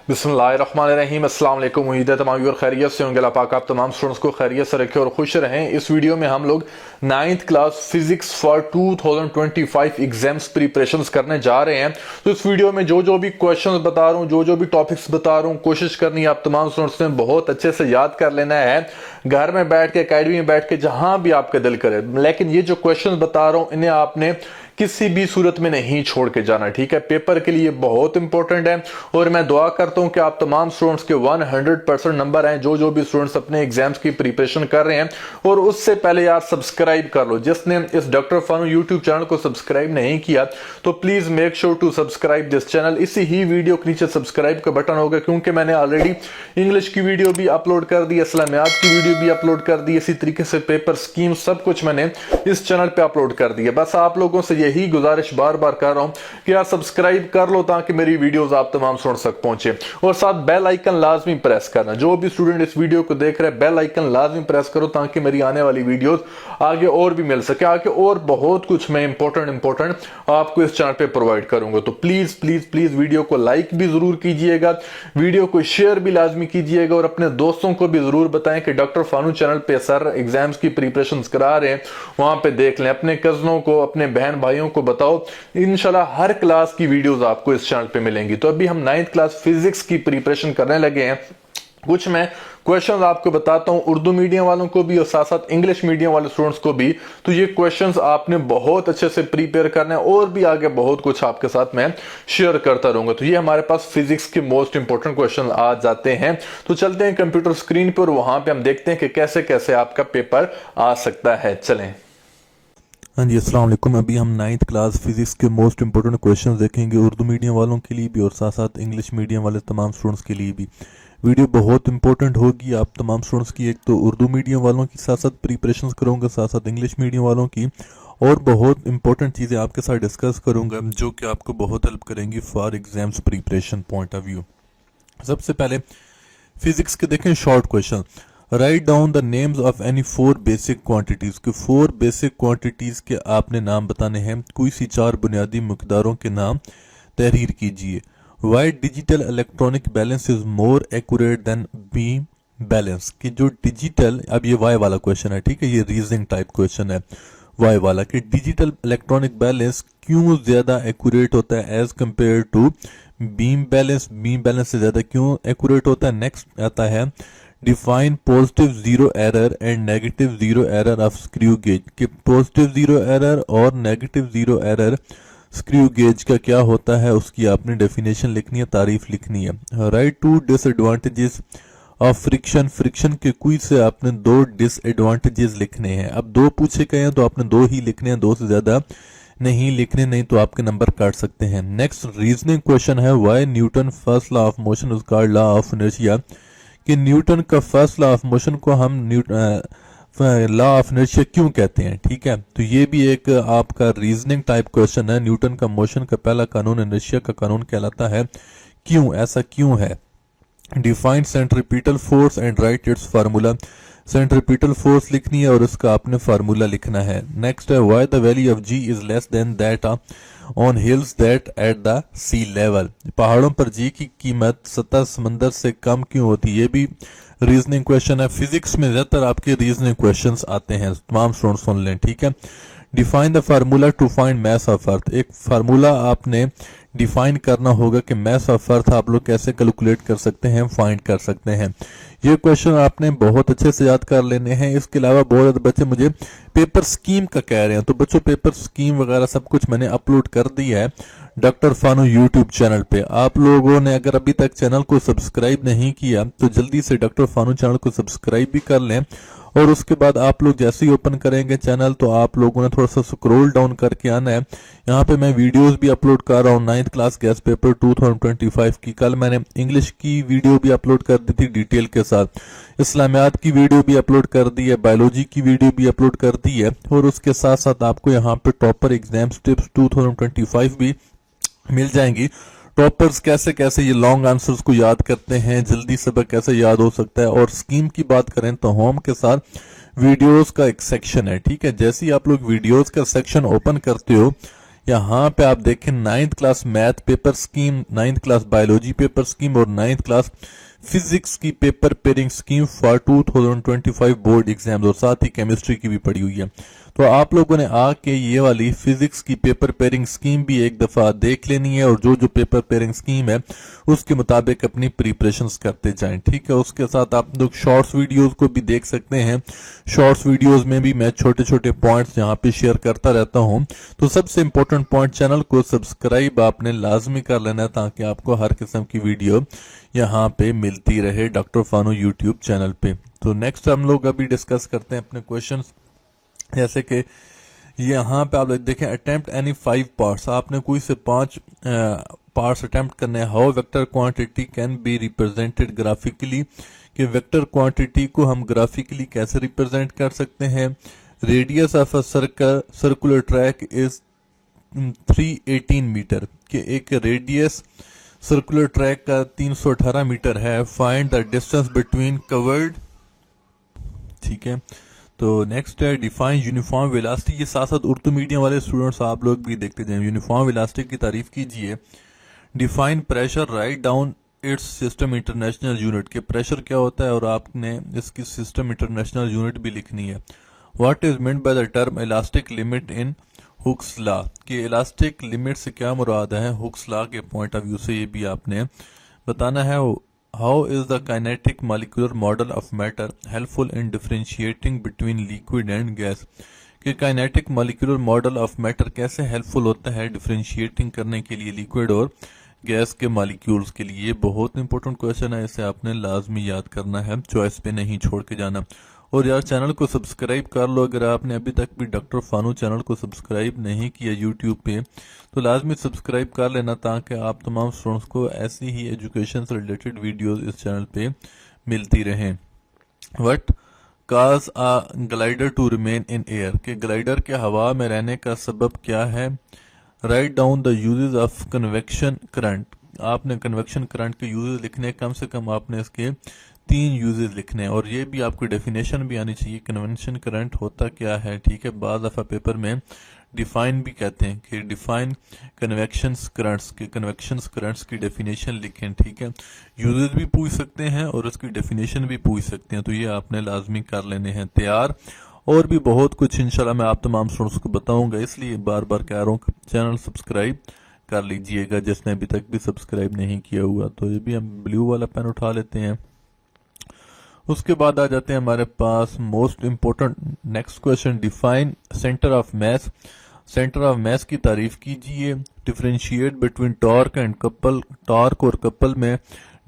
बिस्मिल्लाहिर्रहमानिर्रहीम। अस्सलाम वालेकुम। उम्मीद है तमाम व्यूअर खैरियत से होंगे। अल्लाह पाक आप तमाम स्टूडेंट्स को खैरियत से रखे और खुश रहें। इस वीडियो में हम लोग 9th class physics for 2025 exams preparations करने जा रहे हैं। तो इस वीडियो में जो जो भी क्वेश्चंस बता रहा हूँ, जो जो भी टॉपिक्स बता रहा हूँ, कोशिश करनी है आप तमाम स्टूडेंट्स ने बहुत अच्छे से याद कर लेना है, घर में बैठ के, अकेडमी में बैठ के, जहां भी आपका दिल करे। लेकिन ये जो क्वेश्चन बता रहा हूं इन्हें आपने किसी भी सूरत में नहीं छोड़ के जाना, ठीक है। पेपर के लिए बहुत इंपॉर्टेंट है और मैं दुआ करता हूं कि आप तमाम स्टूडेंट्स के 100% नंबर आए, जो जो भी स्टूडेंट्स अपने एग्जाम्स की प्रिपरेशन कर रहे हैं। और उससे पहले यार सब्सक्राइब कर लो। जिसने इस डॉक्टर फानू यूट्यूब चैनल को सब्सक्राइब नहीं किया तो please make sure to subscribe this channel. इसी ही वीडियो के नीचे सब्सक्राइब का बटन होगा, क्योंकि मैंने ऑलरेडी इंग्लिश की वीडियो भी अपलोड कर दी, इस्लामियात की वीडियो भी अपलोड कर दी, इसी तरीके से पेपर स्कीम सब कुछ मैंने इस चैनल पे अपलोड कर दी है। बस आप लोगों से यही गुजारिश बार बार कर रहा हूं कि यार सब्सक्राइब कर लो ताकि मेरी वीडियोस आप तमाम स्टूडेंट्स तक पहुंचे। और साथ बेल आइकन लाजमी प्रेस करना। जो भी स्टूडेंट इस वीडियो को देख रहे हैं, बेल आइकन लाजमी प्रेस करो ताकि मेरी आने वाली वीडियोस आगे और भी मिल सके। आगे और बहुत कुछ मैं इंपॉर्टेंट आपको इस चैनल पे प्रोवाइड करूंगा। तो प्लीज प्लीज प्लीज वीडियो को लाइक भी जरूर कीजिएगा, वीडियो को शेयर भी लाजमी कीजिएगा और अपने दोस्तों को भी जरूर बताएं कि डॉक्टर फानू चैनल पे सर एग्जाम्स की प्रिपरेशन करा रहे हैं, वहां पे देख लें। अपने कजनों को, अपने बहन भाइयों को बताओ। इंशाल्लाह हर क्लास की वीडियोस आपको इस चैनल पे मिलेंगी। तो अभी हम 9th क्लास फिजिक्स की प्रिपरेशन करने लगे हैं। कुछ मैं क्वेश्चंस आपको बताता हूं, उर्दू मीडियम वालों को भी और साथ साथ इंग्लिश मीडियम वाले स्टूडेंट्स को भी। तो ये क्वेश्चंस आपने बहुत अच्छे से प्रिपेयर करना है और भी आगे बहुत कुछ आपके साथ मैं शेयर करता रहूंगा। तो ये हमारे पास फिजिक्स के मोस्ट इंपोर्टेंट क्वेश्चन आ जाते हैं। तो चलते हैं कंप्यूटर स्क्रीन पर, वहां पे हम देखते हैं कि कैसे कैसे आपका पेपर आ सकता है। चलें। हाँ जी, अस्सलाम वालेकुम। अभी हम 9th क्लास फिजिक्स के मोस्ट इंपोर्टेंट क्वेश्चंस देखेंगे, उर्दू मीडियम वालों के लिए भी और साथ साथ इंग्लिश मीडियम वाले तमाम स्टूडेंट्स के लिए भी। वीडियो बहुत इंपॉर्टेंट होगी आप तमाम स्टूडेंट्स की। एक तो उर्दू मीडियम वालों की साथ साथ प्रिपरेशन करूँगा, साथ साथ इंग्लिश मीडियम वालों की और बहुत इंपॉर्टेंट चीज़ें आपके साथ डिस्कस करूँगा जो कि आपको बहुत हेल्प करेंगी for exams preparation point of view. सबसे पहले फिजिक्स के देखें short question. Right down the names of any 4 basic quantities के 4 बेसिक क्वांटिटीज के आपने नाम बताने हैं। कोई सी 4 बुनियादी मिकदारों के नाम तहरीर कीजिए। Why digital electronic balance is more accurate than beam balance. कि जो डिजिटल, अब ये वाई वाला क्वेश्चन है, ठीक है, ये रीजनिंग टाइप क्वेश्चन है वाई वाला, कि डिजिटल इलेक्ट्रॉनिक बैलेंस क्यों ज्यादा एक्यूरेट होता है as compare to beam balance. Beam balance से ज्यादा क्यों एक्यूरेट होता है। नेक्स्ट आता है define positive zero error and negative zero error of screw gauge. कि पॉजिटिव जीरो एरर और negative zero error screw gauge का क्या होता है, उसकी आपने डेफिनेशन लिखनी है, तारीफ लिखनी है। Write two disadvantages of friction. Friction के कोई से आपने 2 डिसएडवांटेजेस लिखने हैं। अब 2 पूछे गए हैं तो आपने 2 ही लिखने हैं, 2 से ज्यादा नहीं लिखने, नहीं तो आपके नंबर काट सकते हैं। नेक्स्ट रीजनिंग क्वेश्चन है why Newton first law of motion is called law of inertia. कि न्यूटन का फर्स्ट लॉ ऑफ मोशन को हम लॉ ऑफ इनर्शिया क्यों कहते हैं, ठीक है। तो ये भी एक आपका रीजनिंग टाइप क्वेश्चन है। न्यूटन का मोशन का पहला कानून इनर्शिया का कानून कहलाता है, क्यों, ऐसा क्यों है। Define centripetal force and right it's formula. Centripetal force लिखनी है और उसका आपने फार्मूला लिखना है। नेक्स्ट है why the value of g is less than that on hills that at the sea level. पहाड़ों पर जी की कीमत सतह समंदर से कम क्यों होती है। ये भी रीजनिंग क्वेश्चन है। फिजिक्स में ज्यादातर आपके रीजनिंग क्वेश्चंस आते हैं, तमाम स्टूडेंट्स सुन लें, ठीक है। Define the formula to find mass of earth. एक फार्मूला आपने डिफाइन करना होगा कि मास ऑफ अर्थ आप लोग कैसे कैलकुलेट कर सकते हैं, फाइंड कर सकते हैं। ये क्वेश्चन आपने बहुत अच्छे से याद कर लेने हैं। इसके अलावा बहुत ज्यादा बच्चे मुझे पेपर स्कीम का कह रहे हैं, तो बच्चों पेपर स्कीम वगैरह सब कुछ मैंने अपलोड कर दिया है डॉक्टर फानू यूट्यूब चैनल पे। आप लोगों ने अगर अभी तक चैनल को सब्सक्राइब नहीं किया तो जल्दी से डॉक्टर फानू चैनल को सब्सक्राइब भी कर लें। और उसके बाद आप लोग जैसे ही ओपन करेंगे चैनल तो आप लोगों ने थोड़ा सा स्क्रॉल डाउन करके आना है। यहाँ पे मैं वीडियोस भी अपलोड कर रहा हूँ 9th क्लास गैस पेपर 2025 की। कल मैंने इंग्लिश की वीडियो भी अपलोड कर दी थी डिटेल के साथ, इस्लामियात की वीडियो भी अपलोड कर दी है, बायोलॉजी की वीडियो भी अपलोड कर दी है और उसके साथ साथ आपको यहाँ पे टॉपर एग्जाम्स टिप्स 2025 भी मिल जाएंगी। टॉपर्स कैसे कैसे ये लॉन्ग आंसर्स को याद करते हैं, जल्दी सबक कैसे याद हो सकता है। और स्कीम की बात करें तो होम के साथ वीडियोस का एक सेक्शन है, ठीक है। जैसे ही आप लोग वीडियोस का सेक्शन ओपन करते हो, यहाँ पे आप देखें 9th class math paper scheme, 9th class biology paper scheme और 9th क्लास फिजिक्स की paper pairing scheme for 2025 board exam और साथ ही केमिस्ट्री की भी पड़ी हुई है। तो आप लोगों ने आके ये वाली फिजिक्स की पेपर पेयरिंग स्कीम भी एक दफा देख लेनी है और जो जो पेपर पेयरिंग स्कीम है उसके मुताबिक अपनी प्रिपरेशंस करते जाएं, ठीक है। उसके साथ आप लोग शॉर्ट्स वीडियोस को भी देख सकते हैं। शॉर्ट्स वीडियोस में भी मैं छोटे छोटे पॉइंट्स यहाँ पे शेयर करता रहता हूँ। तो सबसे इंपॉर्टेंट पॉइंट, चैनल को सब्सक्राइब आपने लाजमी कर लेना है ताकि आपको हर किस्म की वीडियो यहाँ पे मिलती रहे डॉक्टर फानू यूट्यूब चैनल पे। तो नेक्स्ट हम लोग अभी डिस्कस करते हैं अपने क्वेश्चंस, जैसे कि यहाँ पे आप देखें अटेम्प्ट एनी 5 पार्ट्स, आपने कोई से 5 पार्ट्स अटेम्प्ट करने हैं। How vector quantity can be represented graphically, कि वेक्टर क्वांटिटी को हम ग्राफिकली कैसे रिप्रेजेंट कर सकते हैं। Radius of a circular track is 318 metre, कि एक रेडियस सर्कुलर ट्रैक का 318 मीटर है। Find the distance between covered, ठीक है। तो नेक्स्ट है डिफाइन यूनिफॉर्म वेलोसिटी। ये साथ साथ उर्दू मीडियम वाले स्टूडेंट्स आप लोग भी देखते जाएं। यूनिफॉर्म वेलोसिटी की तारीफ कीजिए। Define pressure, write down it's system international unit, के प्रेशर क्या होता है और आपने इसकी सिस्टम इंटरनेशनल यूनिट भी लिखनी है। What is meant by the term elastic limit in Hooke's law, के इलास्टिक लिमिट से क्या मुराद है हुक्स लॉ के पॉइंट ऑफ व्यू से, ये भी आपने बताना है। How is the kinetic molecular model of matter helpful in differentiating between liquid and gas, कि kinetic molecular model of matter कैसे हेल्पफुल होता है डिफरेंशिएटिंग करने के लिए लिक्विड और गैस के मॉलिक्यूल्स के लिए। ये बहुत इंपॉर्टेंट क्वेश्चन है, इसे आपने लाजमी याद करना है, चॉइस पे नहीं छोड़ के जाना। और यार चैनल को सब्सक्राइब कर लो, अगर आपने अभी तक भी डॉक्टर फानू चैनल को सब्सक्राइब नहीं किया यूट्यूब पे तो लाजमी सब्सक्राइब कर लेना ताकि आप तमाम स्टूडेंट्स को ऐसी ही एजुकेशन से रिलेटेड वीडियोस इस चैनल पे मिलती रहें। What cause a glider to remain in air, के ग्लाइडर के हवा में रहने का सबब क्या है। Write down the uses of convection current, आपने कन्वेक्शन करंट के यूजेस लिखने, कम से कम आपने इसके 3 यूजेस लिखने हैं और ये भी आपको डेफिनेशन भी आनी चाहिए कन्वेक्शन करंट होता क्या है, ठीक है। बाद दफा पेपर में डिफाइन भी कहते हैं कि डिफाइन कन्वेक्शन करंट्स, के कन्वेक्शन करंट्स की डेफिनेशन लिखें, ठीक है। यूजेस भी पूछ सकते हैं और उसकी डेफिनेशन भी पूछ सकते हैं, तो ये आपने लाजमी कर लेने हैं तैयार। और भी बहुत कुछ इंशाल्लाह मैं आप तमाम स्टूडेंट्स को बताऊंगा, इसलिए बार बार कह रहा हूँ चैनल सब्सक्राइब कर लीजिएगा जिसने अभी तक भी सब्सक्राइब नहीं किया हुआ। तो ये भी हम ब्लू वाला पेन उठा लेते हैं। उसके बाद आ जाते हैं हमारे पास most important next question, define centre of mass. Centre of mass की तारीफ कीजिए। Differentiate between torque and couple, torque और कपल में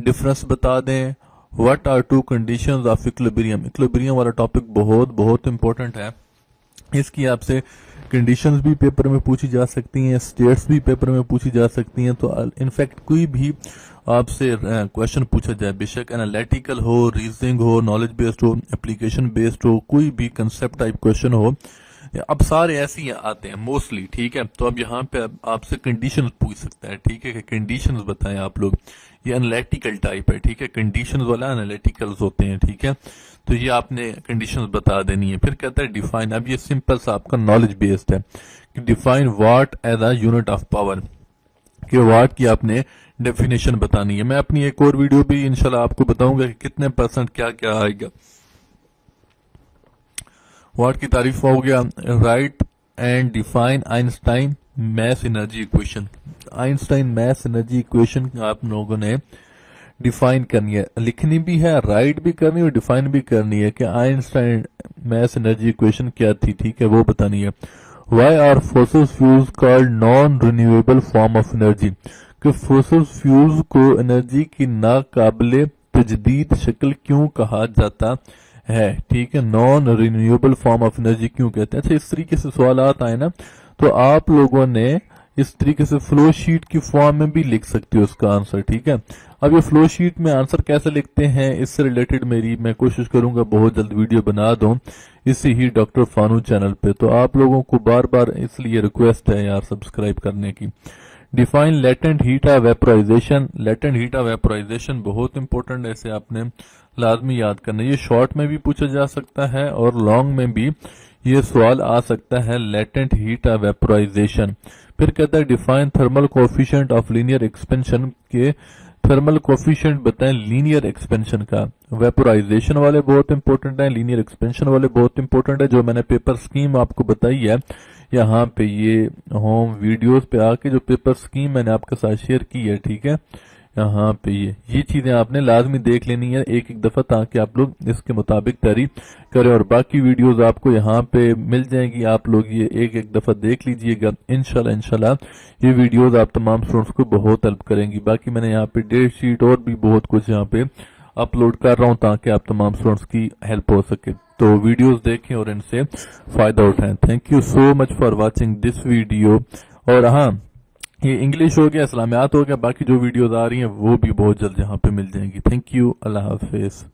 डिफरेंस बता दें। What are 2 conditions of equilibrium, equilibrium वाला टॉपिक बहुत इंपॉर्टेंट है, इसकी आपसे कंडीशंस भी पेपर में पूछी जा सकती हैं, स्टेट्स भी पेपर में पूछी जा सकती हैं। तो इनफैक्ट कोई भी आपसे क्वेश्चन पूछा जाए, बेशक एनालिटिकल हो, रीजनिंग हो, नॉलेज बेस्ड हो, एप्लीकेशन बेस्ड हो, कोई भी कंसेप्ट टाइप क्वेश्चन हो, अब सारे ऐसे ही आते हैं मोस्टली, ठीक है। तो अब यहाँ पे आपसे कंडीशंस पूछ सकता है, ठीक है, कि कंडीशंस बताएं आप लोग। ये एनालिटिकल टाइप है, ठीक है, कंडीशंस वाला एनालिटिकल्स होते हैं, ठीक है। तो ये आपने कंडीशंस बता देनी है। फिर कहता है डिफाइन, अब ये सिंपल सा आपका नॉलेज बेस्ड है कि define what is a unit of power, कि वाट की आपने डेफिनेशन बतानी है। मैं अपनी एक और वीडियो भी इंशाल्लाह आपको बताऊंगा कि कितने परसेंट क्या क्या आएगा। वाट की तारीफ हो गया। Write and define Einstein mass energy equation, Einstein mass energy equation आप लोगों ने डिफाइन करनी है, लिखनी भी है, राइट भी करनी है और डिफाइन भी करनी है कि आइंस्टाइन मैस एनर्जी इक्वेशन क्या थी, ठीक है, वो बतानी है। Why are fossil fuels called non renewable form of energy, कि फॉसिल फ्यूल्स को एनर्जी की नाकाबिले तजदीद शक्ल क्यों कहा जाता है, ठीक है, non renewable form of energy क्यों कहते हैं। अच्छा, इस तरीके से सवाल आए ना तो आप लोगों ने इस तरीके से फ्लो शीट की फॉर्म में भी लिख सकते हो उसका आंसर, ठीक है। अब ये फ्लो शीट में आंसर कैसे लिखते हैं इससे रिलेटेड मेरी मैं कोशिश करूंगा बहुत जल्द वीडियो बना दूं इसी ही डॉक्टर फानू चैनल पे। तो आप लोगों को बार बार इसलिए रिक्वेस्ट है यार सब्सक्राइब करने की। Define latent heat of vaporisation, latent heat of vaporisation बहुत इंपॉर्टेंट है, इसे आपने लाजमी याद करना है। ये शॉर्ट में भी पूछा जा सकता है और लॉन्ग में भी ये सवाल आ सकता है लेटेंट हीट वेपोराइजेशन। फिर कहता है define thermal coefficient of linear expansion के थर्मल कोफिशिएंट बताएं लीनियर एक्सपेंशन का। वेपोराइजेशन वाले बहुत इंपॉर्टेंट है, लीनियर एक्सपेंशन वाले बहुत इंपॉर्टेंट है। जो मैंने पेपर स्कीम आपको बताई है यहाँ पे, ये होम वीडियोस पे आके जो पेपर स्कीम मैंने आपके साथ शेयर की है, ठीक है, यहाँ पे ये चीजें आपने लाजमी देख लेनी है एक एक दफा, ताकि आप लोग इसके मुताबिक तैयारी करें। और बाकी वीडियोस आपको यहाँ पे मिल जाएंगी, आप लोग ये एक एक दफा देख लीजिएगा। इंशाल्लाह ये वीडियोस आप तमाम स्टूडेंट्स को बहुत हेल्प करेंगी। बाकी मैंने यहाँ पे डेट शीट और भी बहुत कुछ यहाँ पे अपलोड कर रहा हूँ ताकि आप तमाम स्टूडेंट्स की हेल्प हो सके। तो वीडियोस देखें और इनसे फायदा उठाएं। Thank you so much for watching this video. और हाँ, ये इंग्लिश हो गया, इस्लामियात हो गया, बाकी जो वीडियोस आ रही हैं वो भी बहुत जल्द यहाँ पे मिल जाएंगी। Thank you, Allah Hafiz.